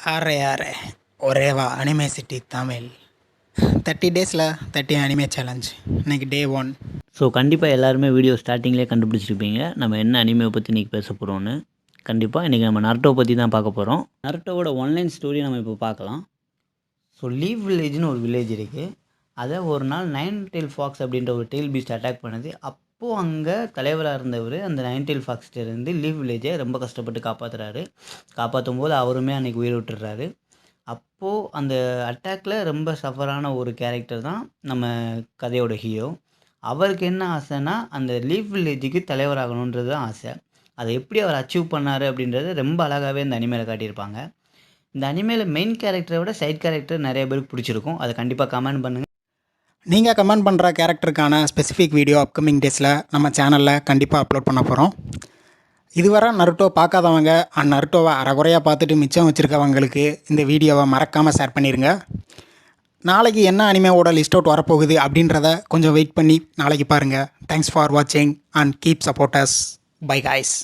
ஆறே ஆறே ஒரேவா anime city Tamil 30 டேஸில் 30 அனிமே சேலஞ்ச் இன்றைக்கி டே 1. ஸோ கண்டிப்பாக எல்லாருமே வீடியோ ஸ்டார்டிங்லேயே கண்டுபிடிச்சிருப்பீங்க நம்ம என்ன அனிமையை பற்றி இன்றைக்கி பேச போகிறோன்னு. கண்டிப்பாக இன்றைக்கி நம்ம நருட்டோ பற்றி தான் பார்க்க போகிறோம். நருட்டோவோட ஒன்லைன் ஸ்டோரி நம்ம இப்போ பார்க்கலாம். ஸோ லீவ் வில்லேஜ்னு ஒரு வில்லேஜ் இருக்குது. அதை ஒரு நாள் நைன் டெயில் ஃபாக்ஸ் அப்படின்ற ஒரு டெயில் பீஸ்ட் அட்டாக் பண்ணுது. அப்போது அங்கே தலைவராக இருந்தவர் அந்த நைன் டெயில் ஃபாக்ஸ்கிட்டேருந்து லீவ் வில்லேஜை ரொம்ப கஷ்டப்பட்டு காப்பாற்றுறாரு. காப்பாற்றும் போது அவருமே அன்றைக்கி உயிர் விட்டுறாரு. அப்போது அந்த அட்டாக்கில் ரொம்ப சஃபரான ஒரு கேரக்டர் தான் நம்ம கதையோட ஹீரோ. அவருக்கு என்ன ஆசைன்னா அந்த லீவ் வில்லேஜுக்கு தலைவராகணுன்றது தான் ஆசை. அதை எப்படி அவர் அச்சீவ் பண்ணார் அப்படின்றது ரொம்ப அழகாகவே இந்த அனிமேல காட்டியிருப்பாங்க. இந்த அனிமேல மெயின் கேரக்டரை விட சைட் கேரக்டர் நிறைய பேருக்கு பிடிச்சிருக்கும். அதை கண்டிப்பாக கமெண்ட் பண்ணுங்கள். நீங்கள் கமெண்ட் பண்ணுற கேரக்டருக்கான ஸ்பெசிஃபிக் வீடியோ அப்கமிங் டேஸில் நம்ம சேனலில் கண்டிப்பாக அப்லோட் பண்ண போகிறோம். இதுவரை நருட்டோ பார்க்காதவங்க நருட்டோவை அரைகுறையாக பார்த்துட்டு மிச்சம் வச்சுருக்கவங்களுக்கு இந்த வீடியோவை மறக்காமல் ஷேர் பண்ணிடுங்க. நாளைக்கு என்ன அனிமேவோட லிஸ்ட் அவுட் வரப்போகுது அப்படின்றத கொஞ்சம் வெயிட் பண்ணி நாளைக்கு பாருங்கள். தேங்க்ஸ் ஃபார் வாட்சிங் and keep supporters. By guys.